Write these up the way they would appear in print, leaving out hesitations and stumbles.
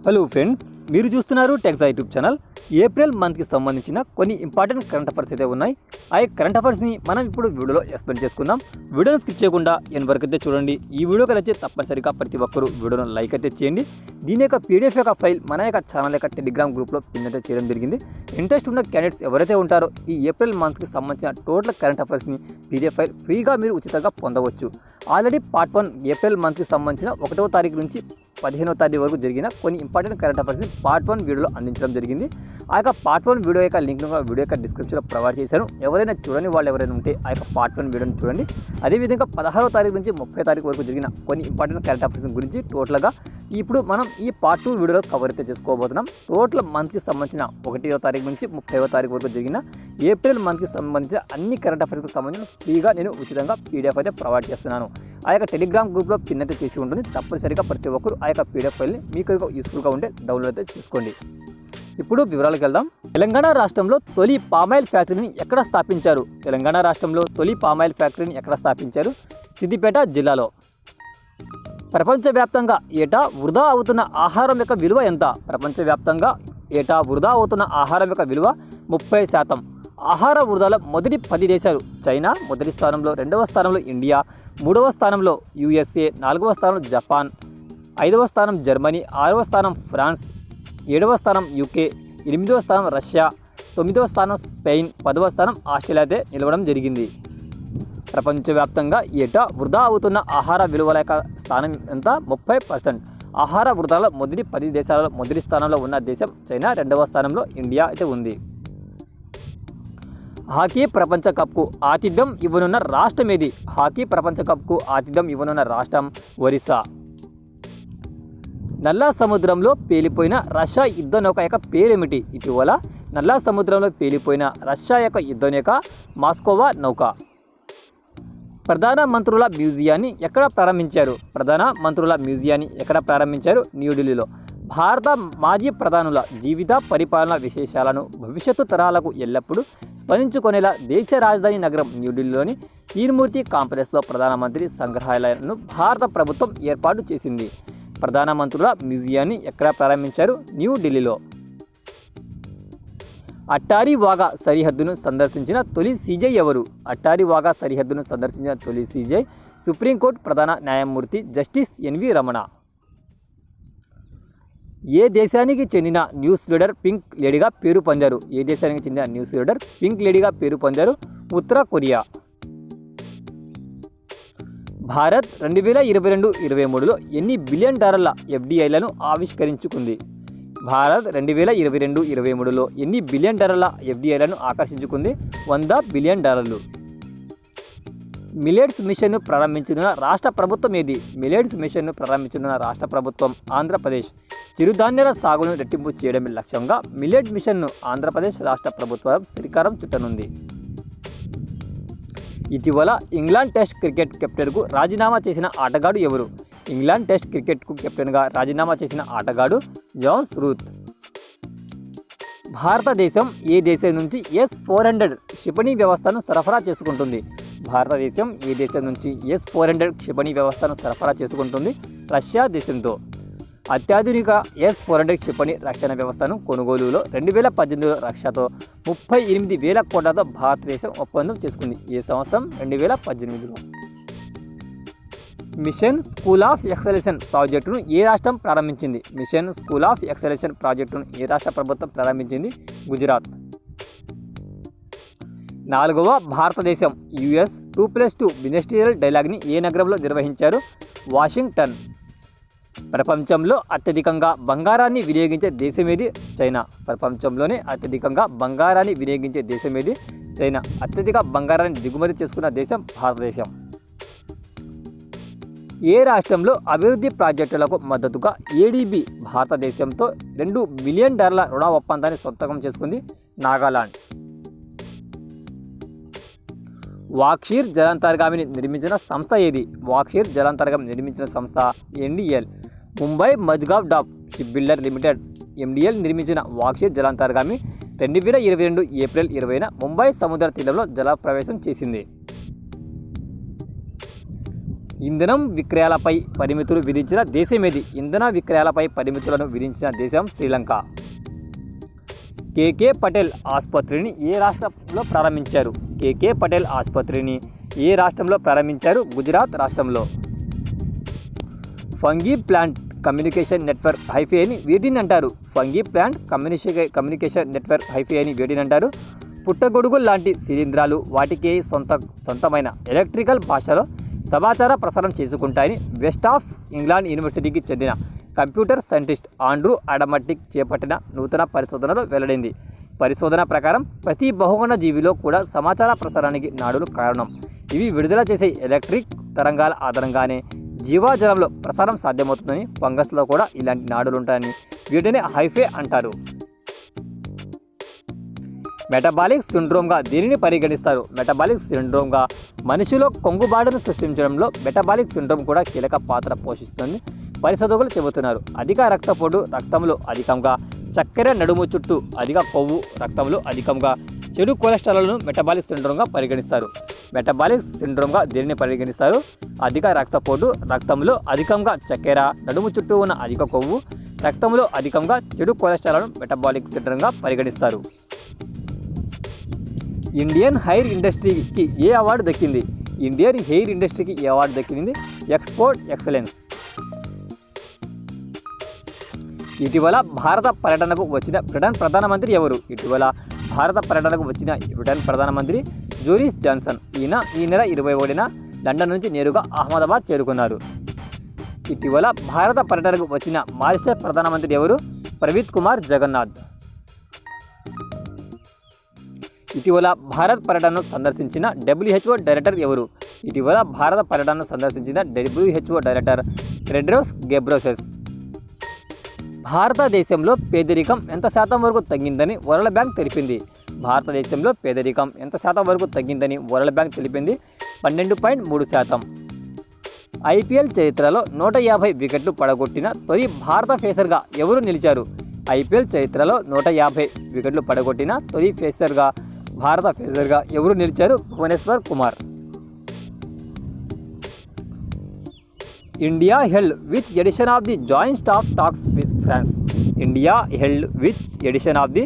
Hello friends, మీరు చూస్తున్నారు tax YouTube channel. April మంత్కి సంబంధించిన కొన్ని ఇంపార్టెంట్ కరెంట్ అఫైర్స్ అయితే ఉన్నాయి. ఆ కరెంట్ అఫైర్స్ని మనం ఇప్పుడు వీడియోలో ఎక్స్ప్లెయిన్ చేసుకుందాం. వీడియోని స్కిప్ చేయకుండా ఎన్ వరకు అయితే చూడండి. ఈ వీడియోకి అయితే తప్పనిసరిగా ప్రతి ఒక్కరు వీడియోను లైక్ అయితే చేయండి. దీని యొక్క పీడిఎఫ్ యొక్క ఫైల్ మన యొక్క ఛానల్ యొక్క టెలిగ్రామ్ గ్రూప్లో పిన్ అయితే చేయడం జరిగింది. ఇంట్రెస్ట్ ఉన్న క్యాండిడేట్స్ ఎవరైతే ఉంటారో ఈ ఏప్రిల్ మంత్కి సంబంధించిన టోటల్ కరెంట్ అఫైర్స్ని పీడిఎఫ్ ఫైల్ ఫ్రీగా మీరు ఉచితంగా పొందవచ్చు. ఆల్రెడీ పార్ట్ 1 ఏప్రిల్ మంత్కి సంబంధించిన 1వ తారీఖు నుంచి 15వ తారీఖు వరకు జరిగిన కొన్ని ఇంపార్టెంట్ కరెంట్ అఫైర్స్ని పార్ట్ 1 వీడియోలో అందించడం జరిగింది. ఆ యొక్క పార్ట్ 1 వీడియో యొక్క లింక్ను వీడియో యొక్క డిస్క్రిప్షన్లో ప్రొవైడ్ చేశాను. ఎవరైనా చూడని వాళ్ళు ఎవరైనా ఉంటే ఆ యొక్క పార్ట్ 1 వీడియోని చూడండి. అదేవిధంగా 16వ తారీఖు నుంచి 30వ తారీఖు వరకు జరిగిన కొన్ని ఇంపార్టెంట్ కరెంట్ అఫైర్స్ గురించి టోటల్గా ఇప్పుడు మనం ఈ పార్ట్ 2 వీడియోలో కవర్ అయితే చేసుకోబోతున్నాం. టోటల్ మంత్కి సంబంధించిన 1వ తారీఖు నుంచి 30వ తారీఖు వరకు జరిగిన ఏప్రిల్ మంత్కి సంబంధించిన అన్ని కరెంట్ అఫైర్స్కి సంబంధించిన ఫ్రీగా నేను ఉచితంగా పీడిఎఫ్ అయితే ప్రొవైడ్ చేస్తున్నాను. ఆ యొక్క టెలిగ్రామ్ గ్రూప్లో పిన్ అయితే చేసి ఉంటుంది. తప్పనిసరిగా ప్రతి ఒక్కరు ఆ యొక్క పీడిఎఫ్ ఫైల్ని మీకు యూస్ఫుల్గా ఉంటే డౌన్లోడ్ అయితే చేసుకోండి. ఇప్పుడు వివరాలకు వెళ్దాం. తెలంగాణ రాష్ట్రంలో తొలి పామాయిల్ ఫ్యాక్టరీని ఎక్కడ స్థాపించారు? తెలంగాణ రాష్ట్రంలో తొలి పామాయిల్ ఫ్యాక్టరీని ఎక్కడ స్థాపించారు? సిద్దిపేట జిల్లాలో. ప్రపంచవ్యాప్తంగా ఏటా వృధా అవుతున్న ఆహారం యొక్క విలువ ఎంత? ప్రపంచవ్యాప్తంగా ఏటా వృధా అవుతున్న ఆహారం యొక్క విలువ 30%. ఆహార వృధాలో మొదటి 10 దేశాలు: చైనా మొదటి స్థానంలో, 2వ స్థానంలో ఇండియా, 3వ స్థానంలో USA, 4వ స్థానం జపాన్, 5వ స్థానం జర్మనీ, 6వ స్థానం ఫ్రాన్స్, 7వ స్థానం UK, 8వ స్థానం రష్యా, 9వ స్థానం స్పెయిన్, 10వ స్థానం ఆస్ట్రేలియా అయితే నిలవడం జరిగింది. ప్రపంచవ్యాప్తంగా ఏటా వృధా అవుతున్న ఆహార విలువల యొక్క స్థానం ఎంత? 30%. ఆహార వృధాలో మొదటి 10 దేశాలలో మొదటి స్థానంలో ఉన్న దేశం చైనా, 2వ స్థానంలో ఇండియా అయితే ఉంది. హాకీ ప్రపంచ కప్కు ఆతిథ్యం ఇవ్వనున్న రాష్ట్రం ఏది? హాకీ ప్రపంచ కప్కు ఆతిథ్యం ఇవ్వనున్న రాష్ట్రం ఒరిస్సా. నల్ల సముద్రంలో పేలిపోయిన రష్యా యుద్ధ నౌక యొక్క పేరేమిటి? ఇటీవల నల్ల సముద్రంలో పేలిపోయిన రష్యా యొక్క యుద్ధ నౌక మాస్కోవా నౌక. ప్రధాన మంత్రుల మ్యూజియాన్ని ఎక్కడ ప్రారంభించారు? ప్రధాన మంత్రుల మ్యూజియాన్ని ఎక్కడ ప్రారంభించారు? న్యూఢిల్లీలో. భారత మాజీ ప్రధానుల జీవిత పరిపాలన విశేషాలను భవిష్యత్తు తరాలకు ఎల్లప్పుడూ స్మరించుకునేలా దేశ రాజధాని నగరం న్యూఢిల్లీలోని తీన్మూర్తి కాంప్లెక్స్లో ప్రధానమంత్రి సంగ్రహాలయాలను భారత ప్రభుత్వం ఏర్పాటు చేసింది. ప్రధానమంత్రుల మ్యూజియాన్ని ఎక్కడ ప్రారంభించారు? న్యూఢిల్లీలో. అట్టారీ వాఘా సరిహద్దును సందర్శించిన తొలి సీజే ఎవరు? అట్టారీ వాఘా సరిహద్దును సందర్శించిన తొలి సీజే సుప్రీంకోర్టు ప్రధాన న్యాయమూర్తి జస్టిస్ ఎన్వి రమణ. ఏ దేశానికి చెందిన న్యూస్ రీడర్ పింక్ లేడీగా పేరు పొందారు? ఏ దేశానికి చెందిన న్యూస్ రీడర్ పింక్ లేడీగా పేరు పొందారు? ఉత్తర కొరియా. భారత్ 2022-23లో ఎన్ని బిలియన్ డాలర్ల FDIలను ఆవిష్కరించుకుంది? భారత్ 2022-23లో ఎన్ని బిలియన్ డాలర్ల FDIలను ఆకర్షించుకుంది? 100 బిలియన్ డాలర్లు. మిలెట్స్ మిషన్ను ప్రారంభించిన రాష్ట్ర ప్రభుత్వం ఏది? మిలెట్స్ మిషన్ను ప్రారంభించిన రాష్ట్ర ప్రభుత్వం ఆంధ్రప్రదేశ్. చిరుధాన్యాల సాగును రెట్టింపు చేయడమే లక్ష్యంగా మిలెట్ మిషన్ను ఆంధ్రప్రదేశ్ రాష్ట్ర ప్రభుత్వం శ్రీకారం చుట్టనుంది. ఇటీవల ఇంగ్లాండ్ టెస్ట్ క్రికెట్ కెప్టెన్కు రాజీనామా చేసిన ఆటగాడు ఎవరు? ఇంగ్లాండ్ టెస్ట్ క్రికెట్కు కెప్టెన్గా రాజీనామా చేసిన ఆటగాడు జాన్ రూత్. భారతదేశం ఏ దేశం నుంచి S-400 క్షిపణి వ్యవస్థను సరఫరా చేసుకుంటుంది? భారతదేశం ఏ దేశం నుంచి S-400 క్షిపణి వ్యవస్థను సరఫరా చేసుకుంటుంది? రష్యా దేశంతో. అత్యాధునిక S-400 క్షిపణి రక్షణ వ్యవస్థను కొనుగోలులో 2018లో రష్యాతో 38,000 కోట్లతో భారతదేశం ఒప్పందం చేసుకుంది. ఏ సంవత్సరం? 2018లో. మిషన్ స్కూల్ ఆఫ్ ఎక్సలెన్స్ ప్రాజెక్టును ఏ రాష్ట్రం ప్రారంభించింది? మిషన్ స్కూల్ ఆఫ్ ఎక్సలెన్స్ ప్రాజెక్టును ఏ రాష్ట్ర ప్రభుత్వం ప్రారంభించింది? గుజరాత్. 4వ భారతదేశం US 2+2 మినిస్ట్రియల్ డైలాగ్ని ఏ నగరంలో నిర్వహించారు? వాషింగ్టన్. ప్రపంచంలో అత్యధికంగా బంగారాన్ని వినియోగించే దేశం ఏది? చైనా. ప్రపంచంలోనే అత్యధికంగా బంగారాన్ని వినియోగించే దేశం ఏది? చైనా. అత్యధిక బంగారాన్ని దిగుమతి చేసుకున్న దేశం భారతదేశం. ఏ రాష్ట్రంలో అభివృద్ధి ప్రాజెక్టులకు మద్దతుగా ADB భారతదేశంతో $2 బిలియన్ రుణ ఒప్పందాన్ని సంతకం చేసుకుంది? నాగాలాండ్. వాక్షీర్ జలాంతర్గామిని నిర్మించిన సంస్థ ఏది? వాక్షీర్ జలాంతర్గామి నిర్మించిన సంస్థ NDL. Mumbai Mazagon dock ship builder limited MDL నిర్మించిన వాక్షీర్ జలాంతర్గామి 2022 ఏప్రిల్ 20న ముంబై సముద్ర తీరంలో జలప్రవేశం చేసింది. ఇంధనం విక్రయాలపై పరిమితులు విధించిన దేశం ఏది? ఇంధన విక్రయాలపై పరిమితులను విధించిన దేశం శ్రీలంక. కేకే పటేల్ ఆసుపత్రిని ఏ రాష్ట్రంలో ప్రారంభించారు? కేకే పటేల్ ఆసుపత్రిని ఏ రాష్ట్రంలో ప్రారంభించారు? గుజరాత్ రాష్ట్రంలో. Fungi plant communication network hyphae అని వీటిని అంటారు. Fungi plant communication network hyphae అని వీటిని అంటారు. పుట్టగొడుగులు లాంటి శిలీంధ్రాలు వాటికి సొంతమైన ఎలక్ట్రికల్ భాషలో సమాచార ప్రసారం చేసుకుంటాయని వెస్ట్ ఆఫ్ ఇంగ్లాండ్ యూనివర్సిటీకి చెందిన కంప్యూటర్ సైంటిస్ట్ ఆండ్రూ అడమటిక్ చేపట్టిన నూతన పరిశోధనలో వెల్లడైంది. పరిశోధన ప్రకారం ప్రతి బహుగణ జీవిలో కూడా సమాచార ప్రసారానికి నాడులు కారణం. ఇవి విడుదల చేసే ఎలక్ట్రిక్ తరంగాల ఆధారంగానే జీవాజలంలో ప్రసారం సాధ్యమవుతుందని, ఫంగస్లో కూడా ఇలాంటి నాడులు ఉంటాయని వీటిని హైఫై అంటారు. మెటబాలిక్ సిండ్రోమ్గా దీనిని పరిగణిస్తారు. మెటబాలిక్ సిండ్రోమ్గా మనిషిలో కొంగుబాటును సృష్టించడంలో మెటబాలిక్ సిండ్రోమ్ కూడా కీలక పాత్ర పోషిస్తుందని పరిశోధకులు చెబుతున్నారు. అధిక రక్తపోటు, రక్తంలో అధికంగా చక్కెర, నడుము చుట్టూ అధిక కొవ్వు, రక్తంలో అధికంగా చెడు కొలెస్ట్రాల్ను మెటబాలిక్ సిండ్రోమ్గా పరిగణిస్తారు. మెటబాలిక్ సిండ్రోమ్గా దీనిని పరిగణిస్తారు. అధిక రక్తపోటు, రక్తంలో అధికంగా చక్కెర, నడుము చుట్టూ ఉన్న అధిక కొవ్వు, రక్తంలో అధికంగా చెడు కొలెస్ట్రాల్ను మెటబాలిక్ సిండ్రోమ్గా పరిగణిస్తారు. ఇండియన్ హెయిర్ ఇండస్ట్రీకి ఏ అవార్డు దక్కింది? ఇండియన్ హెయిర్ ఇండస్ట్రీకి ఏ అవార్డు దక్కింది? Export excellence. ఇటీవల భారత పర్యటనకు వచ్చిన బ్రిటన్ ప్రధానమంత్రి ఎవరు? ఇటీవల భారత పర్యటనకు వచ్చిన బ్రిటన్ ప్రధానమంత్రి బోరిస్ జాన్సన్. ఈయన ఈ నెల 21న లండన్ నుంచి నేరుగా అహ్మదాబాద్ చేరుకున్నారు. ఇటీవల భారత పర్యటనకు వచ్చిన మారిషస్ ప్రధానమంత్రి ఎవరు? ప్రవీణ్ కుమార్ జగన్నాథ్. ఇటీవల భారత్ పర్యటనను సందర్శించిన WHO డైరెక్టర్ ఎవరు? ఇటీవల భారత పర్యటనను సందర్శించిన WHO డైరెక్టర్ టెడ్రోస్ గెబ్రేయసస్. భారతదేశంలో పేదరికం ఎంత శాతం వరకు తగ్గిందని వరల్డ్ బ్యాంక్ తెలిపింది? భారతదేశంలో పేదరికం ఎంత శాతం వరకు తగ్గిందని వరల్డ్ బ్యాంక్ తెలిపింది? 12.3%. IPL చరిత్రలో 150 వికెట్లు పడగొట్టిన తొలి భారత పేసర్గా ఎవరు నిలిచారు? IPL చరిత్రలో 150 వికెట్లు పడగొట్టిన తొలి భారత పేసర్గా ఎవరు నిలిచారు? Bhuvneshwar Kumar. India held which edition of the joint staff talks with France? India held which edition of the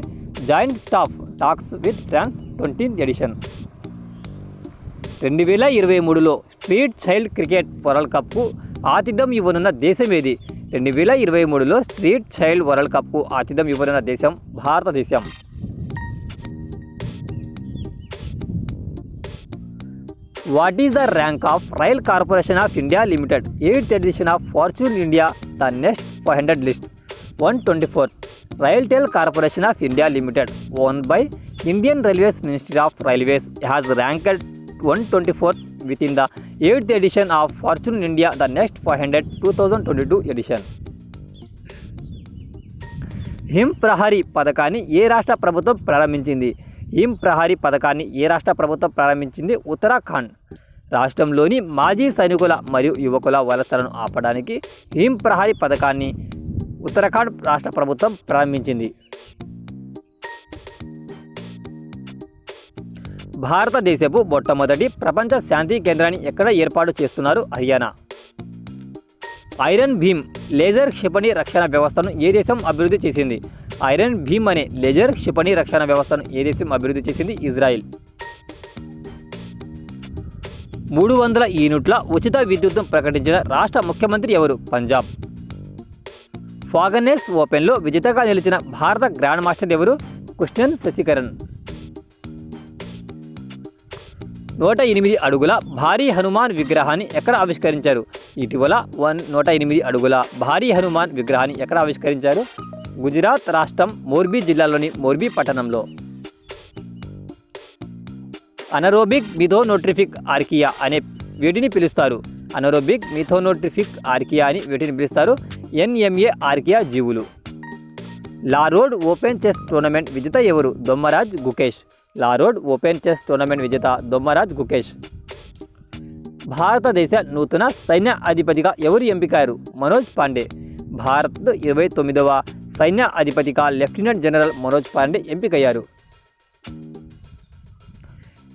joint staff talks with France 20th edition. 2023లో స్ట్రీట్ చైల్డ్ క్రికెట్ వరల్డ్ కప్కు ఆతిథ్యం ఇవ్వనున్న దేశం ఏది? 2023లో స్ట్రీట్ చైల్డ్ వరల్డ్ కప్కు ఆతిథ్యం ఇవ్వనున్న దేశం భారతదేశం. What is the rank of rail corporation of India limited 8th edition of Fortune India the next 500 list? 124. RailTel corporation of India limited own by Indian railways ministry of railways has ranked 124th within the 8th edition of Fortune India the Next 500 2022 edition. Him ప్రహరీ పథకాన్ని ఏ రాష్ట్ర ప్రభుత్వం ప్రారంభించింది? Him ప్రహరీ పథకాన్ని ఏ రాష్ట్ర ప్రభుత్వం ప్రారంభించింది? ఉత్తరాఖండ్. రాష్ట్రంలోని మాజీ సైనికుల మరియు యువకుల వలసలను ఆపడానికి హిమ్ ప్రహరీ పథకాన్ని ఉత్తరాఖండ్ రాష్ట్ర ప్రభుత్వం ప్రారంభించింది. భారతదేశపు మొట్టమొదటి ప్రపంచ శాంతి కేంద్రాన్ని ఎక్కడ ఏర్పాటు చేస్తున్నారు? హర్యానా. ఐరన్ భీమ్ లేజర్ క్షిపణి రక్షణ వ్యవస్థను ఏ దేశం అభివృద్ధి చేసింది? ఐరన్ భీమ్ అనే లేజర్ క్షిపణి రక్షణ వ్యవస్థను ఏ దేశం అభివృద్ధి చేసింది? ఇజ్రాయిల్. 300 యూనిట్ల ఉచిత విద్యుత్ను ప్రకటించిన రాష్ట్ర ముఖ్యమంత్రి ఎవరు? పంజాబ్. ఫాగనెస్ ఓపెన్లో విజేతగా నిలిచిన భారత గ్రాండ్ మాస్టర్ ఎవరు? కృష్ణన్ శశికరణ్. 108 అడుగుల భారీ హనుమాన్ విగ్రహాన్ని ఎక్కడ ఆవిష్కరించారు? ఇటీవల 108 అడుగుల భారీ హనుమాన్ విగ్రహాన్ని ఎక్కడ ఆవిష్కరించారు? గుజరాత్ రాష్ట్రం మోర్బీ జిల్లాలోని మోర్బీ పట్టణంలో. అనరోబిక్ మిథోనోట్రిఫిక్ ఆర్కియా అనే వీటిని పిలుస్తారు. అనరోబిక్ మిథోనోట్రిఫిక్ ఆర్కియా అని వీటిని పిలుస్తారు. NMA ఆర్కియా జీవులు. లారోడ్ ఓపెన్ చెస్ టోర్నమెంట్ విజేత ఎవరు? Dommaraju Gukesh. లారోడ్ open chess tournament విజేత దొమ్మరాజ్ గుకేష్. భారతదేశ నూతన సైన్య అధిపతిగా ఎవరు ఎంపికారు? మనోజ్ పాండే. భారత్ 29వ సైన్య అధిపతిగా లెఫ్టినెంట్ జనరల్ మనోజ్ పాండే ఎంపికయ్యారు.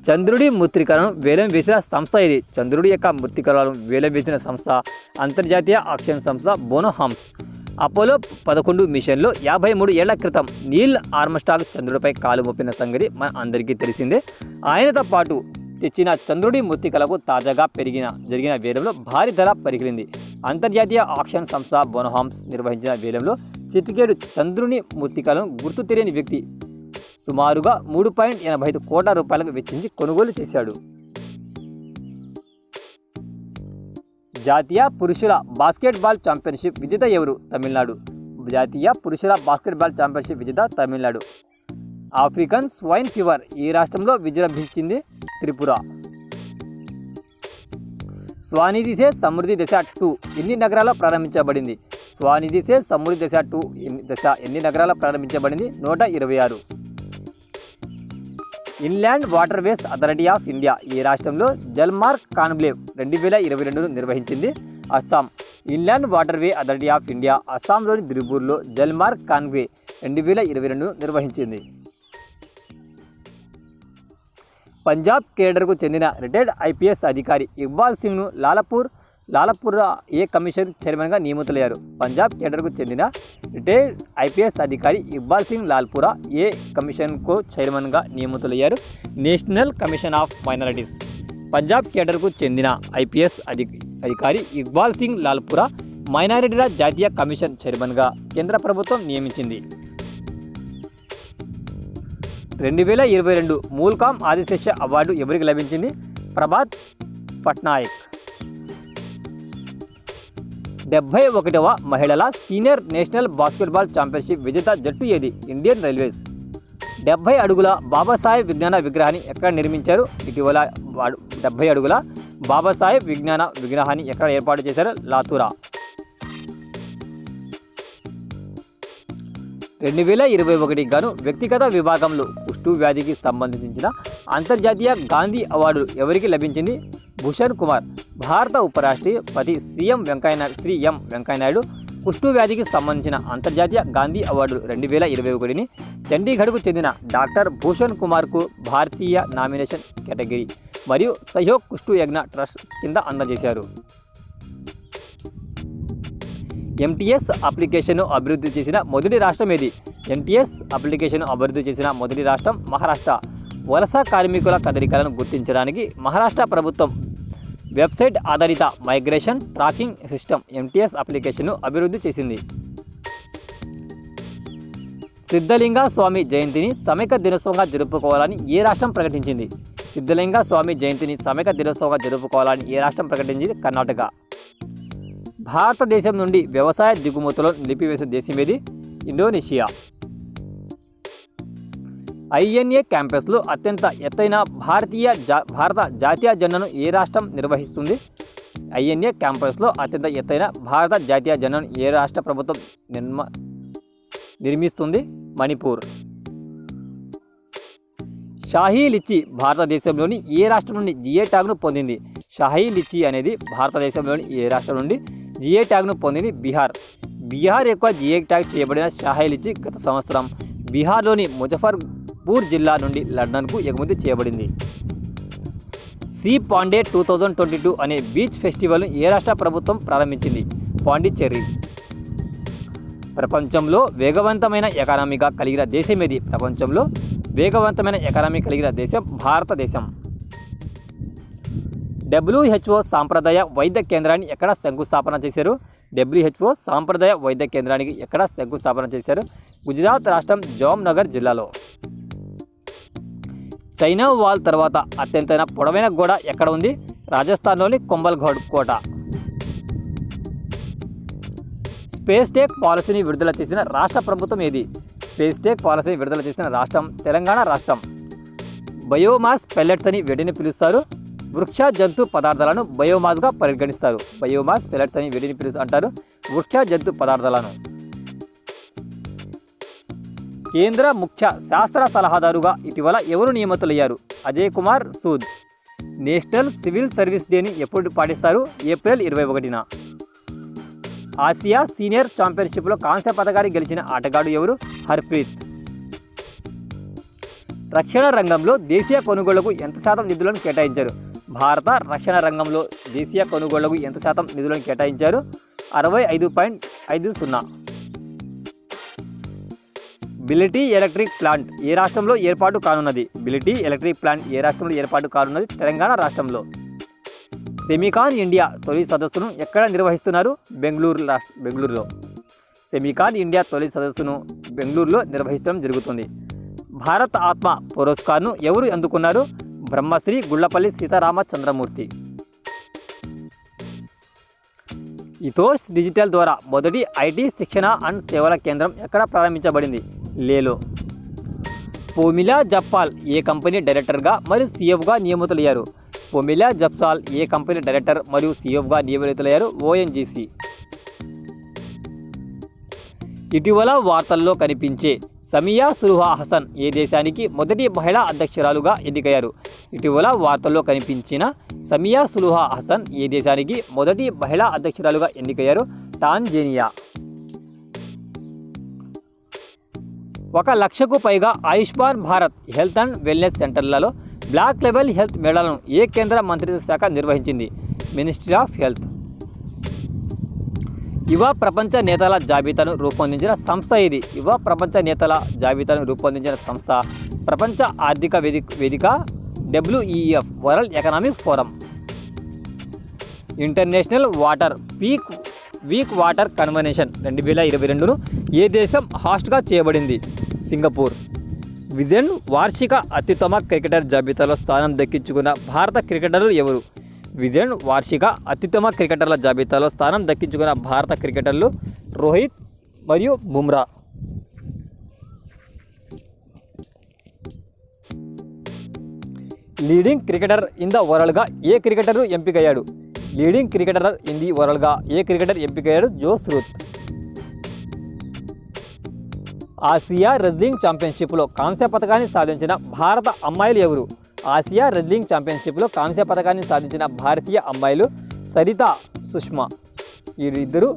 చంద్రుడి మృత్తికలను వేలం వేసిన సంస్థ ఇది. చంద్రుడి యొక్క మృత్తికలను వేలం వేసిన సంస్థ అంతర్జాతీయ ఆక్షన్ సంస్థ బోనోహామ్స్. అపోలో 11 మిషన్లో 53 ఏళ్ల క్రితం నీల్ ఆర్మ్స్ట్రాంగ్ చంద్రుడిపై కాలు మోపిన సంగతి మన అందరికీ తెలిసిందే. ఆయనతో పాటు తెచ్చిన చంద్రుడి మృత్తికలకు తాజాగా జరిగిన వేలంలో భారీ ధర పలికింది. అంతర్జాతీయ ఆక్షన్ సంస్థ బోనోహామ్స్ నిర్వహించిన వేలంలో చిటికేడు చంద్రుని మృత్తికలను గుర్తు తెలియని వ్యక్తి సుమారుగా 3.85 కోట్ల రూపాయలకు వెచ్చించి కొనుగోలు చేశాడు. జాతీయ పురుషుల బాస్కెట్బాల్ ఛాంపియన్షిప్ విజేత ఎవరు? తమిళనాడు. జాతీయ పురుషుల బాస్కెట్బాల్ ఛాంపియన్షిప్ విజేత తమిళనాడు. ఆఫ్రికన్ స్వైన్ ఫీవర్ ఏ రాష్ట్రంలో విజృంభించింది? త్రిపుర. స్వానిధి సే సమృద్ధి దశ 2 ఎన్ని నగరాల్లో ప్రారంభించబడింది? స్వానిధి సే సమృద్ధి దశ 2 ఎన్ని నగరాల్లో ప్రారంభించబడింది? 126. Inland waterways authority of India ఏ రాష్ట్రంలో జల్మార్గ్ కాన్క్లేవ్ 2022ను నిర్వహించింది? Assam. Inland waterway authority of India అస్సాంలోని దిబ్రూర్లో జల్మార్గ్ కాన్క్లేవ్ 2022ను నిర్వహించింది. పంజాబ్ కేడర్కు చెందిన రిటైర్డ్ ఐపీఎస్ అధికారి ఇక్బాల్ సింగ్ను లాలపూర్ ఏ కమిషన్ చైర్మన్గా నియమితులయ్యారు? పంజాబ్ కేడర్కు చెందిన రిటైర్డ్ ఐపీఎస్ అధికారి ఇక్బాల్ సింగ్ లాల్పురా ఏ కమిషన్కు చైర్మన్గా నియమితులయ్యారు? National commission of minorities. Punjab కేడర్కు చెందిన ఐపీఎస్ అధికారి ఇక్బాల్ సింగ్ లాల్పురా మైనారిటీల జాతీయ కమిషన్ చైర్మన్గా కేంద్ర ప్రభుత్వం నియమించింది. 2022 మూల్కామ్ ఆదిశేష అవార్డు ఎవరికి లభించింది? ప్రభాత్ పట్నాయక్. 71వ మహిళల సీనియర్ నేషనల్ బాస్కెట్బాల్ ఛాంపియన్షిప్ విజేత జట్టు ఏది? Indian railways. 70 అడుగుల బాబాసాహెబ్ విజ్ఞాన విగ్రహాన్ని ఎక్కడ నిర్మించారు? ఇటీవల 70 అడుగుల బాబాసాహెబ్ విజ్ఞాన విగ్రహాన్ని ఎక్కడ ఏర్పాటు చేశారు? లాతూరా. 2021 గాను వ్యక్తిగత విభాగంలో కుష్టు వ్యాధికి సంబంధించిన అంతర్జాతీయ గాంధీ అవార్డు ఎవరికి లభించింది? భూషణ్ కుమార్. భారత ఉపరాష్ట్రపతి శ్రీ ఎం వెంకయ్యనాయుడు కుష్టు వ్యాధికి సంబంధించిన అంతర్జాతీయ గాంధీ అవార్డు 2021ని చండీగఢ్కు చెందిన డాక్టర్ భూషణ్ కుమార్కు భారతీయ నామినేషన్ కేటగిరీ మరియు సహయోగ్ కుష్టు యజ్ఞ ట్రస్ట్ కింద అందజేశారు. ఎంటీఎస్ అప్లికేషన్ను అభివృద్ధి చేసిన మొదటి రాష్ట్రం ఏది? ఎంటీఎస్ అప్లికేషన్ను అభివృద్ధి చేసిన మొదటి రాష్ట్రం మహారాష్ట్ర. వలస కార్మికుల కదలికలను గుర్తించడానికి మహారాష్ట్ర ప్రభుత్వం వెబ్సైట్ ఆధారిత మైగ్రేషన్ ట్రాకింగ్ సిస్టమ్ ఎంటీఎస్ అప్లికేషన్ను అభివృద్ధి చేసింది. సిద్ధలింగ స్వామి జయంతిని సమైక్య దినోత్సవంగా జరుపుకోవాలని ఏ రాష్ట్రం ప్రకటించింది? సిద్ధలింగ స్వామి జయంతిని సమైక్య దినోత్సవంగా జరుపుకోవాలని ఏ రాష్ట్రం ప్రకటించింది? కర్ణాటక. భారతదేశం నుండి వ్యవసాయ దిగుమతులను నిలిపివేసే దేశం ఏది? ఇండోనేషియా. ఐఎన్ఏ క్యాంపస్లో అత్యంత ఎత్తైన భారత జాతీయ జెండాను ఏ రాష్ట్రం నిర్వహిస్తుంది? ఐఎన్ఏ క్యాంపస్లో అత్యంత ఎత్తైన భారత జాతీయ జెండాను ఏ రాష్ట్ర ప్రభుత్వం నిర్మిస్తుంది? మణిపూర్. షాహీ లిచ్చి భారతదేశంలోని ఏ రాష్ట్రం నుండి జిఐ ట్యాగ్ను పొందింది? షాహీ లిచ్చి అనేది భారతదేశంలోని ఏ రాష్ట్రం నుండి జిఐ ట్యాగ్ను పొందింది? బీహార్ ఎక్కువ జిఐ ట్యాగ్ చేయబడిన షాహీ లిచ్చి గత సంవత్సరం బీహార్లోని ముజఫర్పూర్ జిల్లా నుండి లండన్కు ఎగుమతి చేయబడింది. సీ పాండే 2022 అనే బీచ్ ఫెస్టివల్ను ఏ రాష్ట్ర ప్రభుత్వం ప్రారంభించింది? పాండిచ్చేరి. ప్రపంచంలో వేగవంతమైన ఎకానమీగా కలిగిన దేశం ఏది? ప్రపంచంలో వేగవంతమైన ఎకానమీ కలిగిన దేశం భారతదేశం. WHO సాంప్రదాయ వైద్య కేంద్రాన్ని ఎక్కడ శంకుస్థాపన చేశారు? WHO సాంప్రదాయ వైద్య కేంద్రానికి ఎక్కడ శంకుస్థాపన చేశారు? గుజరాత్ రాష్ట్రం జామ్నగర్ జిల్లాలో. చైనా వాల్ తర్వాత అత్యంత పొడవైన గోడ ఎక్కడ ఉంది? రాజస్థాన్లోని కుంభల్గఢ్ కోట. స్పేస్ టెక్ పాలసీని విడుదల చేసిన రాష్ట్ర ప్రభుత్వం ఏది? స్పేస్ టెక్ పాలసీని విడుదల చేసిన రాష్ట్రం తెలంగాణ రాష్ట్రం. బయోమాస్ పెల్లెట్స్ అని వీటిని పిలుస్తారు. వృక్ష జంతు పదార్థాలను బయోమాస్గా పరిగణిస్తారు. బయోమాస్ పెల్లెట్స్ అని వీటిని అంటారు వృక్ష జంతు పదార్థాలను. కేంద్ర ముఖ్య శాస్త్ర సలహాదారుగా ఇటీవల ఎవరు నియమితులయ్యారు? Ajay Kumar Sood. National civil service డేని ఎప్పుడు పాటిస్తారు? ఏప్రిల్ 21న. ఆసియా సీనియర్ ఛాంపియన్షిప్లో కాంస్య పతకాన్ని గెలిచిన ఆటగాడు ఎవరు? హర్ప్రీత్. రక్షణ రంగంలో దేశీయ కొనుగోళ్లకు ఎంత శాతం నిధులను కేటాయించారు? భారత రక్షణ రంగంలో దేశీయ కొనుగోళ్లకు ఎంత శాతం నిధులను కేటాయించారు? 65.50. బిలిటీ ఎలక్ట్రిక్ ప్లాంట్ ఏ రాష్ట్రంలో ఏర్పాటు కానున్నది? బిలిటీ ఎలక్ట్రిక్ ప్లాంట్ ఏ రాష్ట్రంలో ఏర్పాటు కానున్నది? తెలంగాణ రాష్ట్రంలో. సెమికాన్ ఇండియా తొలి సదస్సును ఎక్కడ నిర్వహిస్తున్నారు? బెంగళూరులో. సెమికాన్ ఇండియా తొలి సదస్సును బెంగళూరులో నిర్వహించడం జరుగుతుంది. భారత ఆత్మ పురస్కార్ను ఎవరు అందుకున్నారు? బ్రహ్మశ్రీ గుళ్లపల్లి సీతారామచంద్రమూర్తి. ఇథోస్ డిజిటల్ ద్వారా మొదటి ఐటీ శిక్షణ అండ్ సేవల కేంద్రం ఎక్కడ ప్రారంభించబడింది? లేలో. పోమిలా జప్పాల్ ఏ కంపెనీ డైరెక్టర్గా మరియు సీఎఫ్గా నియమితులయ్యారు? పోమిలా జప్సాల్ ఏ కంపెనీ డైరెక్టర్ మరియు సీఎఫ్గా నియమితులయ్యారు? ఓఎన్జీసీ. ఇటీవల వార్తల్లో కనిపించే సమియా సులుహా హసన్ ఏ దేశానికి మొదటి మహిళా అధ్యక్షురాలుగా ఎన్నికయ్యారు? ఇటీవల వార్తల్లో కనిపించిన సమియా సులుహా హసన్ ఏ దేశానికి మొదటి మహిళా అధ్యక్షురాలుగా ఎన్నికయ్యారు? టాంజేనియా. 1,00,000కు పైగా Ayushman Bharat health and wellness సెంటర్లలో బ్లాక్ లెవెల్ హెల్త్ మేళాలను ఏ కేంద్ర మంత్రిత్వ శాఖ నిర్వహించింది? Ministry of health. యువ ప్రపంచ నేతల జాబితాను రూపొందించిన సంస్థ ఇది. యువ ప్రపంచ నేతల జాబితాను రూపొందించిన సంస్థ ప్రపంచ ఆర్థిక వేదిక WEF world economic forum. International water week water convention 2022ను ఏ దేశం హాస్ట్గా చేయబడింది? సింగపూర్. విజన్ వార్షిక అత్యుత్తమ క్రికెటర్ జాబితాలో స్థానం దక్కించుకున్న భారత క్రికెటర్లు ఎవరు? విజన్ వార్షిక అత్యుత్తమ క్రికెటర్ల జాబితాలో స్థానం దక్కించుకున్న భారత క్రికెటర్లు రోహిత్ మరియు Bumrah. Leading cricketer in the వరల్డ్గా ఏ క్రికెటర్ ఎంపికయ్యాడు? లీడింగ్ క్రికెటర్ ఇన్ ది వరల్డ్గా ఏ క్రికెటర్ ఎంపికయ్యాడు? Jos Root. ఆసియా రెజ్లింగ్ ఛాంపియన్షిప్లో కాంస్య పథకాన్ని సాధించిన భారత అమ్మాయిలు ఎవరు? ఆసియా రెజ్లింగ్ ఛాంపియన్షిప్లో కాంస్య పథకాన్ని సాధించిన భారతీయ అమ్మాయిలు సరిత, సుష్మా. వీరిద్దరూ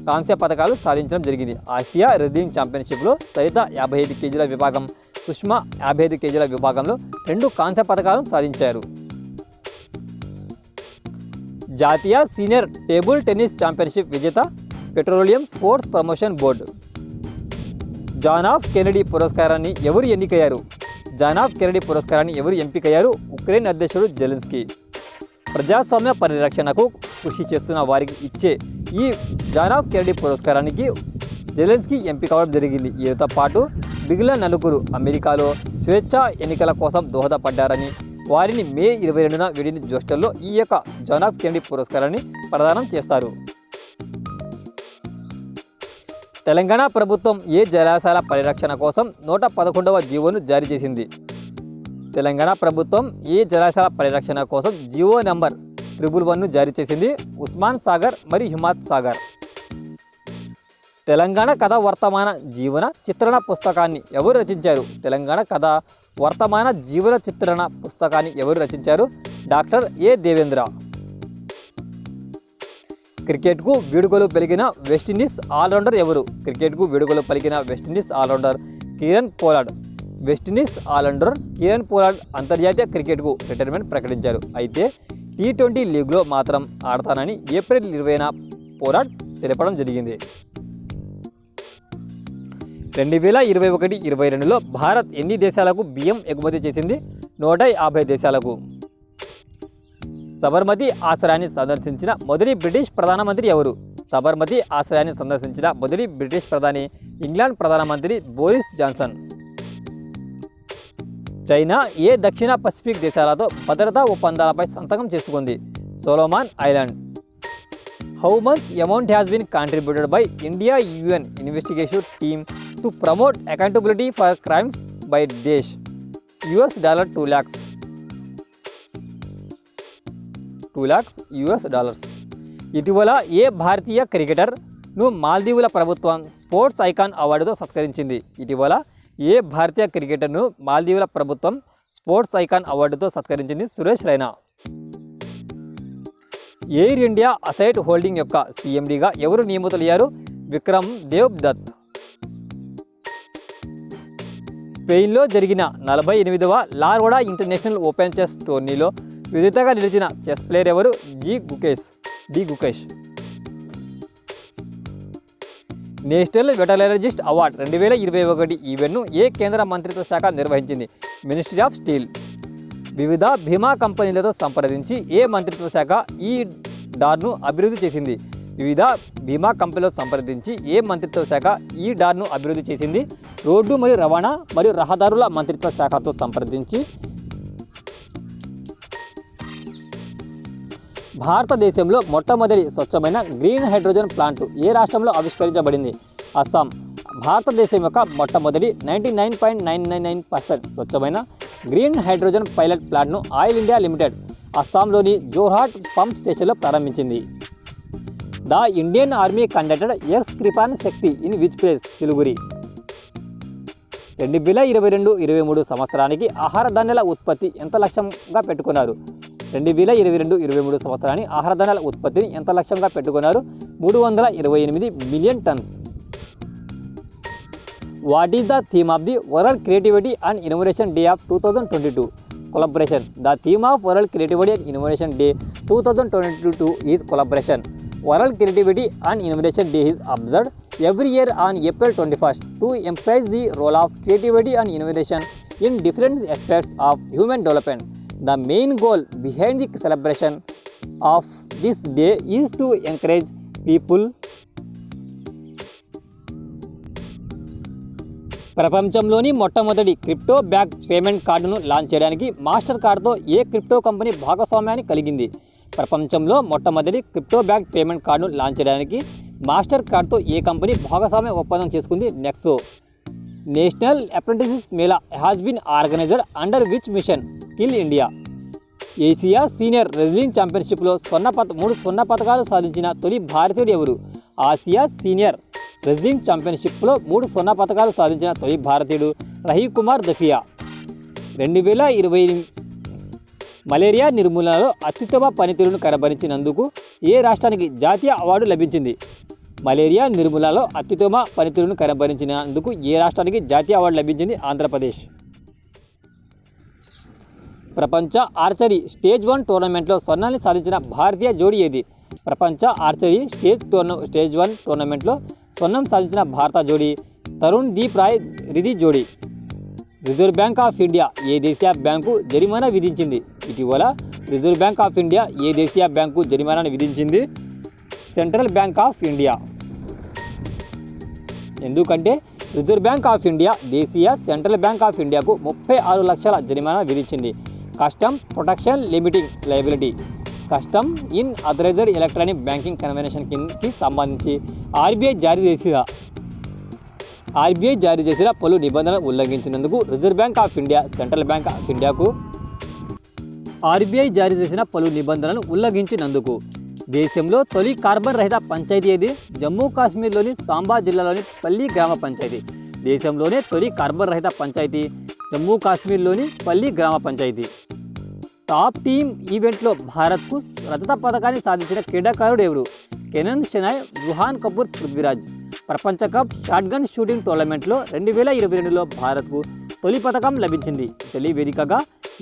కాంస్య పథకాలు సాధించడం జరిగింది. ఆసియా రెజ్లింగ్ ఛాంపియన్షిప్లో సరిత 55 కేజీల విభాగం, సుష్మా 55 కేజీల విభాగంలో 2 కాంస్య పథకాలను సాధించారు. జాతీయ సీనియర్ టేబుల్ టెన్నిస్ ఛాంపియన్షిప్ విజేత petroleum sports promotion board. John F Kennedy పురస్కారాన్ని ఎవరు ఎన్నికయ్యారు? జాన్ ఆఫ్ కెనడీ పురస్కారాన్ని ఎవరు ఎంపికయ్యారు? ఉక్రెయిన్ అధ్యక్షుడు జెలెన్స్కీ. ప్రజాస్వామ్య పరిరక్షణకు కృషి చేస్తున్న వారికి ఇచ్చే ఈ జాన్ ఆఫ్ కెనడీ పురస్కారానికి జెలెన్స్కీ ఎంపిక అవ్వడం జరిగింది. వీరితో పాటు మిగిలిన నలుగురు అమెరికాలో స్వేచ్ఛా ఎన్నికల కోసం దోహదపడ్డారని, వారిని మే 22న వీడిని జోస్టల్లో ఈ యొక్క జాన్ ఆఫ్ కెనడీ పురస్కారాన్ని ప్రదానం చేస్తారు. తెలంగాణ ప్రభుత్వం ఏ జలాశయాల పరిరక్షణ కోసం 111వ జీవోను జారీ చేసింది? తెలంగాణ ప్రభుత్వం ఏ జలాశయాల పరిరక్షణ కోసం జీవో నంబర్ 111ను జారీ చేసింది? ఉస్మాన్ సాగర్ మరియు హిమాత్ సాగర్. తెలంగాణ కథ వర్తమాన జీవన చిత్రణ పుస్తకాన్ని ఎవరు రచించారు? తెలంగాణ కథ వర్తమాన జీవన చిత్రణ పుస్తకాన్ని ఎవరు రచించారు? Doctor A Devendra. క్రికెట్కు వీడుకోలు పలికిన వెస్టిండీస్ ఆల్రౌండర్ ఎవరు? క్రికెట్కు వీడుకోలు పలికిన West Indies all rounder Kieron Pollard. West Indies all rounder Kieron Pollard అంతర్జాతీయ క్రికెట్కు రిటైర్మెంట్ ప్రకటించారు. అయితే T20 లీగ్లో మాత్రం ఆడతానని ఏప్రిల్ 20న పోలార్డ్ తెలపడం జరిగింది. 2021-22లో భారత్ ఎన్ని దేశాలకు బియ్యం ఎగుమతి చేసింది? 150 దేశాలకు. సబర్మతి ఆశ్రయాన్ని సందర్శించిన మొదటి బ్రిటిష్ ప్రధానమంత్రి ఎవరు? సబర్మతి ఆశ్రయాన్ని సందర్శించిన మొదటి బ్రిటిష్ ప్రధాని ఇంగ్లాండ్ ప్రధానమంత్రి బోరిస్ జాన్సన్. చైనా ఏ దక్షిణ పసిఫిక్ దేశాలతో భద్రతా ఒప్పందాలపై సంతకం చేసుకుంది? Solomon Island. How much amount has been contributed by India UN investigation team to promote accountability for crimes by Daesh? $2 lakhs. $2 lakhs. ఇటీవల ఏ భారతీయ క్రికెటర్ను మాల్దీవుల ప్రభుత్వం స్పోర్ట్స్ ఐకాన్ అవార్డుతో సత్కరించింది? ఇటీవల ఏ భారతీయ క్రికెటర్ను మాల్దీవుల ప్రభుత్వం స్పోర్ట్స్ ఐకాన్ అవార్డుతో సత్కరించింది? Suresh Raina. Air India asset holding యొక్క CMDగా ఎవరు నియమితులయ్యారు? విక్రమ్ దేవ్ దత్. స్పెయిన్లో జరిగిన 48వ లార్వడా ఇంటర్నేషనల్ ఓపెన్ చెస్ టోర్నీలో విజేతగా నిలిచిన చెస్ ప్లేయర్ ఎవరు? D Gukesh. National veterinarist award 2021 ఈవెంట్ను ఏ కేంద్ర మంత్రిత్వ శాఖ నిర్వహించింది? Ministry of steel. వివిధ బీమా కంపెనీలతో సంప్రదించి ఏ మంత్రిత్వ శాఖ ఈ డార్ను అభివృద్ధి చేసింది? వివిధ బీమా కంపెనీలతో సంప్రదించి ఏ మంత్రిత్వ శాఖ ఈ డార్ను అభివృద్ధి చేసింది? రోడ్డు మరియు రవాణా మరియు రహదారుల మంత్రిత్వ శాఖతో సంప్రదించి. భారతదేశంలో మొట్టమొదటి స్వచ్ఛమైన గ్రీన్ హైడ్రోజన్ ప్లాంట్ ఏ రాష్ట్రంలో ఆవిష్కరించబడింది? అస్సాం. భారతదేశం యొక్క మొట్టమొదటి 99.999% స్వచ్ఛమైన గ్రీన్ హైడ్రోజన్ పైలట్ ప్లాంట్ను ఆయిల్ ఇండియా లిమిటెడ్ అస్సాంలోని జోర్హాట్ పంప్ స్టేషన్లో ప్రారంభించింది. The Indian Army conducted ex Kripan Shakti in which place? Siliguri. 2022-23 సంవత్సరానికి ఆహార ధాన్యాల ఉత్పత్తి ఎంత లక్ష్యంగా పెట్టుకున్నారు? 2022-23 సంవత్సరానికి ఆహార ధాన్యాల ఉత్పత్తిని ఎంత లక్ష్యంగా పెట్టుకున్నారు? 328 million tons. What is the theme of the world creativity and innovation day of 2022? Collaboration. The theme of world creativity and innovation day 2022 is collaboration. World creativity and innovation day is observed every year on April 21st to emphasize the role of creativity and innovation in different aspects of human development. The main goal behind the celebration of this day is to encourage people. ప్రపంచంలోని మొట్టమొదటి crypto back payment కార్డును launch చేయడానికి master కార్డ్తో ఏ crypto company భాగస్వామ్యాన్ని కలిగింది? ప్రపంచంలో మొట్టమొదటి క్రిప్టో బ్యాక్ పేమెంట్ కార్డును లాంచ్ చేయడానికి మాస్టర్ కార్డ్తో ఏ కంపెనీ భాగస్వామ్య ఒప్పందం చేసుకుంది? Nexo. National apprentices mela has been organised under which mission? Skill India. Asia senior wrestling ఛాంపియన్షిప్లో 3 స్వర్ణ పతకాలు సాధించిన తొలి భారతీయుడు ఎవరు? ఆసియా సీనియర్ రెజ్లింగ్ ఛాంపియన్షిప్లో 3 స్వర్ణ పతకాలు సాధించిన తొలి భారతీయుడు రహీకుమార్ దఫియా. 2020 మలేరియా నిర్మూలనలో అత్యుత్తమ పనితీరును కనబరిచినందుకు ఏ రాష్ట్రానికి జాతీయ అవార్డు లభించింది? మలేరియా నిర్మూలనలో అత్యుత్తమ పనితీరును కనబరిచినందుకు ఏ రాష్ట్రానికి జాతీయ అవార్డు లభించింది? ఆంధ్రప్రదేశ్. ప్రపంచ ఆర్చరీ స్టేజ్ 1 టోర్నమెంట్లో స్వర్ణాన్ని సాధించిన భారతీయ జోడీ ఏది? ప్రపంచ ఆర్చరీ స్టేజ్ 1 టోర్నమెంట్లో స్వర్ణం సాధించిన భారత జోడీ తరుణ్ దీప్ రాయ్ రిధి జోడీ. రిజర్వ్ బ్యాంక్ ఆఫ్ ఇండియా ఏ దేశీయ బ్యాంకు జరిమానా విధించింది? ఇటీవల రిజర్వ్ బ్యాంక్ ఆఫ్ ఇండియా ఏ దేశీయ బ్యాంకు జరిమానాను విధించింది? Central Bank of India. ఎందుకంటే రిజర్వ్ బ్యాంక్ ఆఫ్ ఇండియా దేశీయ సెంట్రల్ బ్యాంక్ ఆఫ్ ఇండియాకు 36 లక్షల జరిమానా విధించింది. Custom protection limiting liability. Custom in authorised electronic banking convention కి సంబంధించి ఆర్బీఐ జారీ చేసిన పలు నిబంధనలు ఉల్లంఘించినందుకు Reserve Bank of India Central Bank of ఇండియాకు దేశంలో తొలి కార్బన్ రహిత పంచాయతీ ఏది? జమ్మూ కాశ్మీర్లోని సాంబా జిల్లాలోని పల్లి గ్రామ పంచాయతీ. దేశంలోనే తొలి కార్బన్ రహిత పంచాయతీ జమ్మూ కాశ్మీర్లోని పల్లి గ్రామ పంచాయతీ. టాప్ టీమ్ ఈవెంట్లో భారత్కు రజత పథకాన్ని సాధించిన క్రీడాకారుడు ఎవరు? కెనన్ షెనాయ్, జుహాన్ కపూర్, పృథ్వీరాజ్. ప్రపంచ కప్ షాట్గన్ షూటింగ్ టోర్నమెంట్లో 2022లో భారత్కు తొలి పథకం లభించింది. తొలి వేదికగా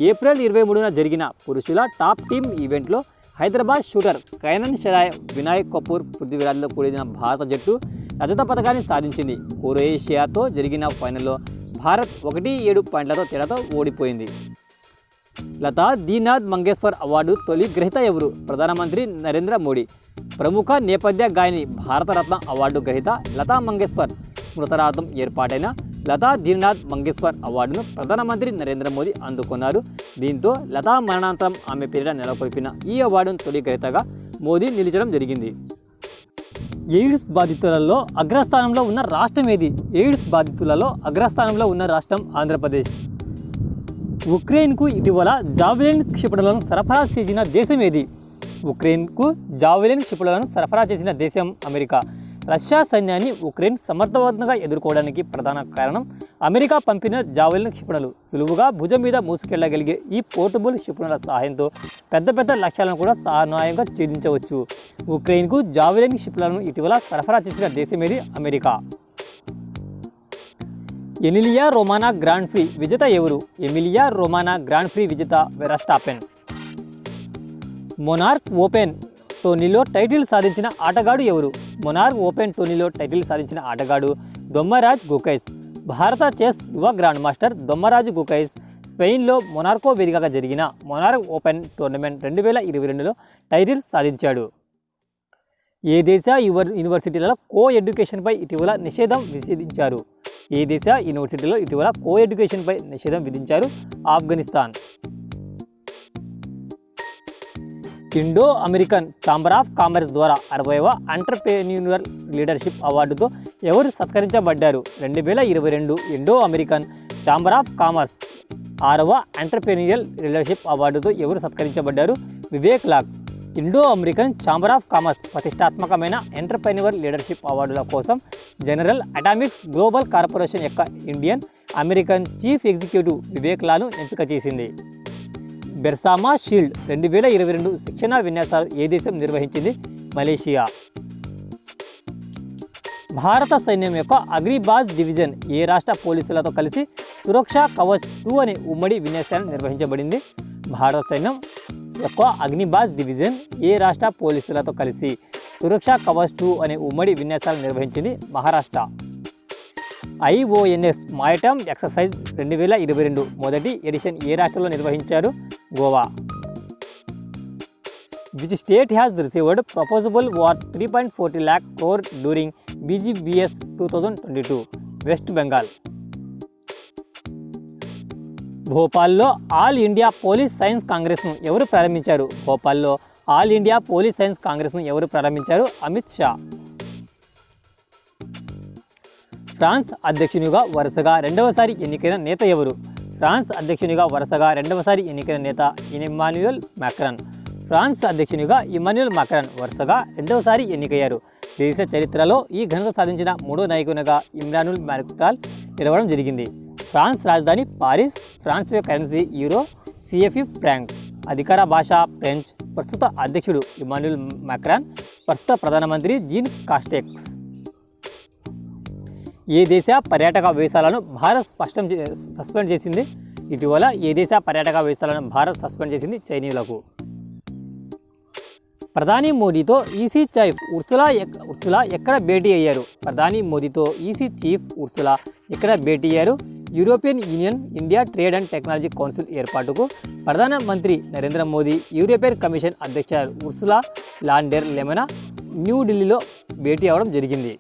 ఏప్రిల్ 23న జరిగిన పురుషుల టాప్ టీమ్ ఈవెంట్లో హైదరాబాద్ షూటర్ కెనన్ షెనాయ్, వినాయక్ కపూర్, పృథ్వీరాజ్లో కూడిన భారత జట్టు రజత పథకాన్ని సాధించింది. క్రొయేషియాతో జరిగిన ఫైనల్లో భారత్ 1-7 పాయింట్లతో తేడాతో ఓడిపోయింది. లతా దీనాథ్ మంగేష్కర్ అవార్డు తొలి గ్రహీత ఎవరు? ప్రధానమంత్రి నరేంద్ర మోడీ. ప్రముఖ నేపథ్య గాయని భారతరత్న అవార్డు గ్రహీత లతా మంగేష్కర్ స్మృతార్థం ఏర్పాటైన లతా దీనాథ్ మంగేష్కర్ అవార్డును ప్రధానమంత్రి నరేంద్ర మోదీ అందుకున్నారు. దీంతో లతా మరణాంతరం ఆమె పేరిట నెలకొల్పిన ఈ అవార్డును తొలి గ్రహీతగా మోదీ నిలిచడం జరిగింది. ఎయిడ్స్ బాధితులలో అగ్రస్థానంలో ఉన్న రాష్ట్రం ఏది? ఎయిడ్స్ బాధితులలో అగ్రస్థానంలో ఉన్న రాష్ట్రం ఆంధ్రప్రదేశ్. ఉక్రెయిన్కు ఇటీవల జావెలిన్ క్షిపణులను సరఫరా చేసిన దేశం ఏది? ఉక్రెయిన్కు జావెలిన్ క్షిపణులను సరఫరా చేసిన దేశం అమెరికా. రష్యా సైన్యాన్ని ఉక్రెయిన్ సమర్థవంతంగా ఎదుర్కోవడానికి ప్రధాన కారణం అమెరికా పంపిన జావెలిన్ క్షిపణులు. సులువుగా భుజం మీద మూసుకెళ్లగలిగే ఈ పోర్టబుల్ క్షిపణుల సహాయంతో పెద్ద పెద్ద లక్ష్యాలను కూడా సామాన్యంగా ఛేదించవచ్చు. ఉక్రెయిన్కు జావెలిన్ క్షిపణులను ఇటీవల సరఫరా చేసిన దేశం ఏది? అమెరికా. ఎమిలియా రోమానా గ్రాండ్ ప్రీ విజేత ఎవరు? ఎమిలియా రోమానా గ్రాండ్ ప్రీ విజేత వెరస్టాపెన్. మొనార్క్ ఓపెన్ టోర్నీలో టైటిల్ సాధించిన ఆటగాడు ఎవరు? మొనార్క్ ఓపెన్ టోర్నీలో టైటిల్ సాధించిన ఆటగాడు దొమ్మరాజ్ గుకైస్. భారత చెస్ యువ గ్రాండ్ మాస్టర్ దొమ్మరాజు గుకైస్ స్పెయిన్లో మొనార్కో వేదికగా జరిగిన మొనార్క్ ఓపెన్ టోర్నమెంట్ 2022లో టైటిల్ సాధించాడు. ఏ దేశ యూనివర్సిటీలలో కో ఎడ్యుకేషన్పై ఇటీవల నిషేధం విధించారు? ఏ దేశ యూనివర్సిటీలో ఇటీవల కో ఎడ్యుకేషన్పై నిషేధం విధించారు? Afghanistan. Indo American Chamber of Commerce ద్వారా 60వ ఎంటర్‌ప్రెన్యూరియల్ లీడర్షిప్ అవార్డుతో ఎవరు సత్కరించబడ్డారు? 2022 Indo American Chamber of Commerce 6వ ఎంటర్‌ప్రెన్యూరియల్ లీడర్షిప్ అవార్డుతో ఎవరు సత్కరించబడ్డారు? Vivek Lall. Indo American Chamber of Commerce ప్రతిష్టాత్మకమైన ఎంటర్‌ప్రెన్యూర్ లీడర్షిప్ అవార్డుల కోసం జనరల్ అటామిక్స్ గ్లోబల్ కార్పొరేషన్ యొక్క Indian American chief executive Vivek లాను ఎంపిక చేసింది. బెర్సామా షీల్డ్ 2022 శిక్షణా విన్యాసాలు ఏ దేశం నిర్వహించింది? మలేషియా. భారత సైన్యం యొక్క అగ్నిబాజ్ డివిజన్ ఏ రాష్ట్ర పోలీసులతో కలిసి సురక్షా కవచ్ 2 అనే ఉమ్మడి విన్యాసాన్ని నిర్వహించబడింది? భారత సైన్యం యొక్క అగ్నిబాజ్ డివిజన్ ఏ రాష్ట్ర పోలీసులతో కలిసి సురక్షా కవచ్ 2 అనే ఉమ్మడి విన్యాసాలను నిర్వహించింది? మహారాష్ట్ర. IONS మారిటైమ్ ఎక్సర్సైజ్ 2022 మొదటి ఎడిషన్ ఏ రాష్ట్రంలో నిర్వహించారు? Goa. Which state has received proposals worth 3.40 lakh crore during BGBS 2022? West Bengal. భోపాల్లో ఆల్ ఇండియా పోలీస్ సైన్స్ కాంగ్రెస్ను ఎవరు ప్రారంభించారు? భోపాల్లో ఆల్ ఇండియా పోలీస్ సైన్స్ కాంగ్రెస్ను ఎవరు ప్రారంభించారు? అమిత్ షా. ఫ్రాన్స్ అధ్యక్షునిగా వరుసగా రెండవసారి ఎన్నికైన నేత ఎవరు? ఫ్రాన్స్ అధ్యక్షునిగా వరుసగా రెండవసారి ఎన్నికైన నేత ఇమాన్యుయల్ మాక్రాన్. ఫ్రాన్స్ అధ్యక్షునిగా ఇమాన్యుయల్ మాక్రాన్ వరుసగా రెండవసారి ఎన్నికయ్యారు. దేశ చరిత్రలో ఈ ఘనత సాధించిన మూడో నాయకునిగా ఇమాన్యుయల్ మాక్రాన్ నిలవడం జరిగింది. ఫ్రాన్స్ రాజధాని పారిస్. ఫ్రాన్స్ యొక్క కరెన్సీ యూరో. CFA franc. అధికార భాష ఫ్రెంచ్. ప్రస్తుత అధ్యక్షుడు ఇమాన్యుయల్ మాక్రాన్. ప్రస్తుత ప్రధానమంత్రి జీన్ కాస్టెక్స్. ఏ దేశ పర్యాటక వీసాలను భారత్ సస్పెండ్ చేసింది? ఇటీవల ఏ దేశ పర్యాటక వీసాలను భారత్ సస్పెండ్ చేసింది? చైనీయులకు. ప్రధాని మోదీతో ఈసీ చీఫ్ ఉర్సులా ఎక్కడ భేటీ అయ్యారు? ప్రధాని మోదీతో ఈసీ చీఫ్ ఉర్సులా ఎక్కడ భేటీ అయ్యారు? European union India trade and technology council ఏర్పాటుకు ప్రధానమంత్రి నరేంద్ర మోదీ యూరోపియన్ కమిషన్ అధ్యక్షురాలు ఉర్సులా వాన్ డెర్ లెయన్ న్యూఢిల్లీలో భేటీ అవడం జరిగింది.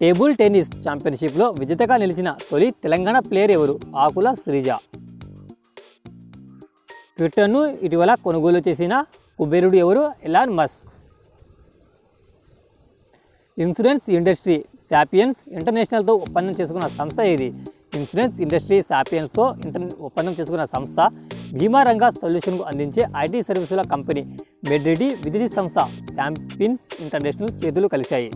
టేబుల్ టెన్నిస్ ఛాంపియన్షిప్లో విజేతగా నిలిచిన తొలి తెలంగాణ ప్లేయర్ ఎవరు? ఆకుల శ్రీజ. ట్విట్టర్ను ఇటీవల కొనుగోలు చేసిన కుబేరుడు ఎవరు? Elon Musk. Insurance industry sapiens ఇంటర్నేషనల్తో ఒప్పందం చేసుకున్న సంస్థ ఏది? ఇన్సూరెన్స్ ఇండస్ట్రీ సాపియన్స్తో ఒప్పందం చేసుకున్న సంస్థ బీమా రంగ సొల్యూషన్కు అందించే IT సర్వీసుల కంపెనీ మెడ్రెడీ విదేశీ సంస్థ సాపియన్స్ ఇంటర్నేషనల్ చేతులు కలిశాయి.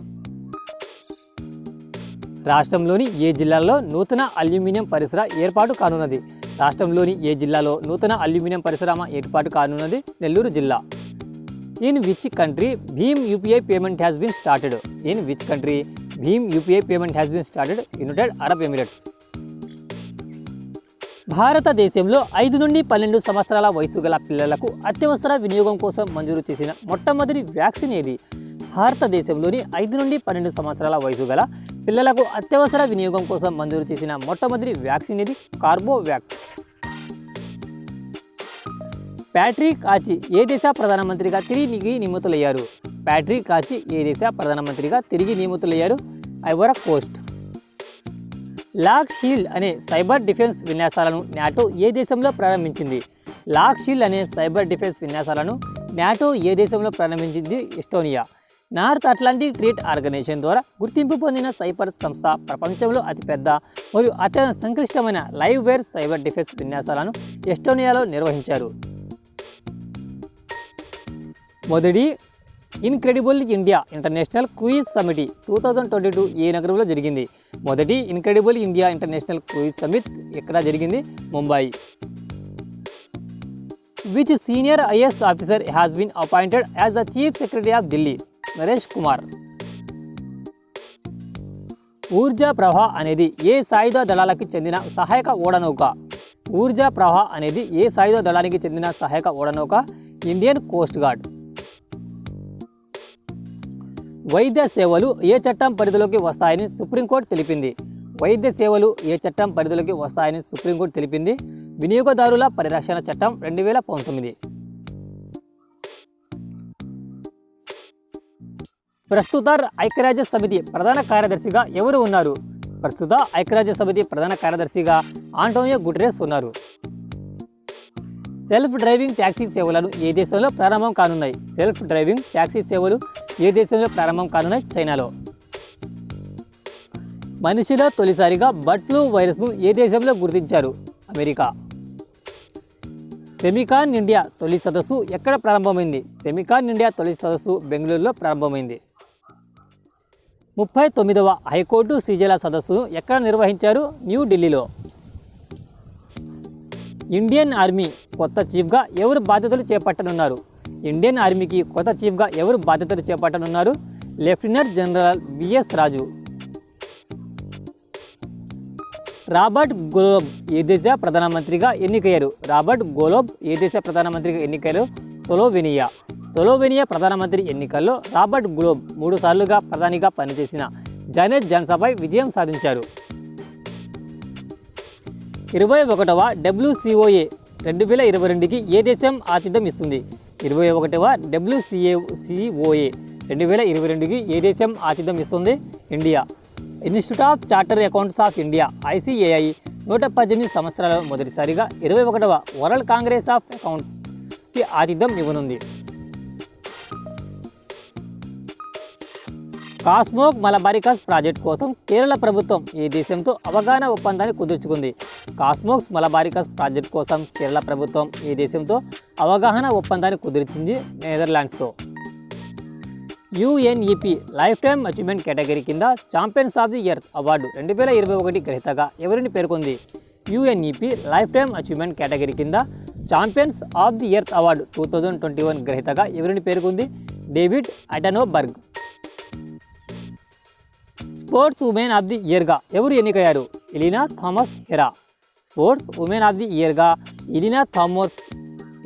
రాష్ట్రంలోని ఏ జిల్లాలో నూతన అల్యూమినియం పరిశ్రమ ఏర్పాటు కానున్నది? రాష్ట్రంలోని ఏ జిల్లాలో నూతన అల్యూమినియం పరిశ్రమ ఏర్పాటు కానున్నది? నెల్లూరు జిల్లా. In which country Bhim UPI payment has been started? In which country Bhim UPI payment has been started? United Arab Emirates. భారతదేశంలో 5 నుండి 12 సంవత్సరాల వయసు గల పిల్లలకు అత్యవసర వినియోగం కోసం మంజూరు చేసిన మొట్టమొదటి వ్యాక్సిన్ ఏది? భారతదేశంలోని 5 నుండి 12 సంవత్సరాల వయసు గల పిల్లలకు అత్యవసర వినియోగం కోసం మంజూరు చేసిన మొట్టమొదటి వ్యాక్సిన్ ఇది కార్బోవ్యాక్స్. ప్యాట్రిక్ ఆచి ఏ దేశ ప్రధానమంత్రిగా తిరిగి నియమితులయ్యారు? ప్యాట్రిక్ ఆచి ఏ దేశ ప్రధానమంత్రిగా తిరిగి నియమితులయ్యారు? Ivory Coast. లాక్ షీల్డ్ అనే సైబర్ డిఫెన్స్ విన్యాసాలను నాటో ఏ దేశంలో ప్రారంభించింది? లాక్ షీల్డ్ అనే సైబర్ డిఫెన్స్ విన్యాసాలను నాటో ఏ దేశంలో ప్రారంభించింది? Estonia. North Atlantic trade organization ద్వారా గుర్తింపు పొందిన సైబర్ సంస్థ ప్రపంచంలో అతిపెద్ద మరియు అత్యంత సంక్లిష్టమైన లైవ్ వేర్ సైబర్ డిఫెన్స్ విన్యాసాలను ఎస్టోనియాలో నిర్వహించారు. మొదటి incredible India international cruise summit 2022 ఏ నగరంలో జరిగింది? మొదటి incredible India international cruise summit ఎక్కడ జరిగింది? Mumbai. Which senior IAS officer has been appointed as the chief secretary of Delhi? Naresh Kumar. Urja Pravaha అనేది ఏ సాయుధ దళాలకు చెందిన సహాయక ఓడనౌక? ఊర్జా ప్రవాహ అనేది ఏ సాయుధ దళానికి చెందిన సహాయక ఓడనౌక? Indian coast guard. వైద్య సేవలు ఏ చట్టం పరిధిలోకి వస్తాయని సుప్రీంకోర్టు తెలిపింది? వైద్య సేవలు ఏ చట్టం పరిధిలోకి వస్తాయని సుప్రీంకోర్టు తెలిపింది? వినియోగదారుల పరిరక్షణ చట్టం 2019. ప్రస్తుత ఐక్యరాజ్య సమితి ప్రధాన కార్యదర్శిగా ఎవరు ఉన్నారు? ప్రస్తుత ఐక్యరాజ్య సమితి ప్రధాన కార్యదర్శిగా ఆంటోనియో గుటెరెస్ ఉన్నారు. సెల్ఫ్ డ్రైవింగ్ ట్యాక్సీ సేవలను ఏ దేశంలో ప్రారంభం కానున్నాయి? సెల్ఫ్ డ్రైవింగ్ ట్యాక్సీ సేవలు ఏ దేశంలో ప్రారంభం కానున్నాయి? చైనాలో. మనిషిలో తొలిసారిగా బర్డ్ ఫ్లూ వైరస్ను ఏ దేశంలో గుర్తించారు? అమెరికా. సెమికాన్ ఇండియా తొలి సదస్సు ఎక్కడ ప్రారంభమైంది? సెమికాన్ ఇండియా తొలి సదస్సు బెంగళూరులో ప్రారంభమైంది. 39వ హైకోర్టు సీజేల సదస్సును ఎక్కడ నిర్వహించారు? న్యూఢిల్లీలో. ఇండియన్ ఆర్మీ కొత్త చీఫ్గా ఎవరు బాధ్యతలు చేపట్టనున్నారు? ఇండియన్ ఆర్మీకి కొత్త చీఫ్గా ఎవరు బాధ్యతలు చేపట్టనున్నారు? లెఫ్టినెంట్ జనరల్ బిఎస్ రాజు. రాబర్ట్ గోలోబ్ ఏ దేశ ప్రధానమంత్రిగా ఎన్నికయ్యారు? రాబర్ట్ గోలోబ్ ఏ దేశ ప్రధానమంత్రిగా ఎన్నికయ్యారు? స్లోవేనియా. స్లోవేనియా ప్రధానమంత్రి ఎన్నికల్లో రాబర్ట్ గోలోబ్ 3 సార్లుగా ప్రధానిగా పనిచేసిన జానెట్ జాన్సన్పై విజయం సాధించారు. 21వ WCOA 2022కి ఏ దేశం ఆతిథ్యం ఇస్తుంది? 21వ WCOA 2022కి ఏ దేశం ఆతిథ్యం ఇస్తుంది? India. Institute of charter accounts of India ICAI 118 సంవత్సరాలలో మొదటిసారిగా 21వ వరల్డ్ కాంగ్రెస్ ఆఫ్ అకౌంట్స్కి ఆతిథ్యం ఇవ్వనుంది. కాస్మోక్ మలబారికస్ ప్రాజెక్ట్ కోసం కేరళ ప్రభుత్వం ఏ దేశంతో అవగాహన ఒప్పందాన్ని కుదుర్చుకుంది? కాస్మోక్స్ మలబారికస్ ప్రాజెక్ట్ కోసం కేరళ ప్రభుత్వం ఏ దేశంతో అవగాహన ఒప్పందాన్ని కుదిర్చింది? నెదర్లాండ్స్తో. UNEP lifetime achievement category కింద Champions of the Earth award 2021 గ్రహీతగా ఎవరిని పేర్కొంది? UNEP lifetime achievement category కింద Champions of the Earth award 2021 గ్రహీతగా ఎవరిని పేర్కొంది? David Attenborough. Sportswoman of the ఇయర్గా ఎవరు ఎన్నికయ్యారు? Elaine Thompson Herah. Sportswoman of the ఇయర్గా ఎలినా థామస్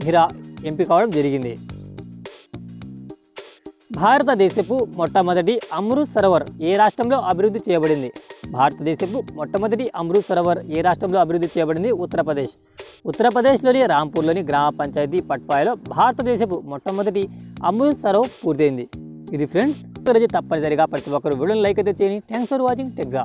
హెరా ఎంపిక కావడం జరిగింది. భారతదేశపు మొట్టమొదటి అమృత్ సరోవర్ ఏ రాష్ట్రంలో అభివృద్ధి చేయబడింది? భారతదేశపు మొట్టమొదటి అమృత్ సరోవర్ ఏ రాష్ట్రంలో అభివృద్ధి చేయబడింది? ఉత్తరప్రదేశ్. ఉత్తరప్రదేశ్లోని రాంపూర్లోని గ్రామ పంచాయతీ పట్పాయలో భారతదేశపు మొట్టమొదటి అమృత్ సరోవర్ పూర్తయింది. ఇది ఫ్రెండ్స్, తప్పనిసరిగా ప్రతి ఒక్కరు వీడియోని లైక్ అయితే చేయండి. Thanks for watching టెక్జా.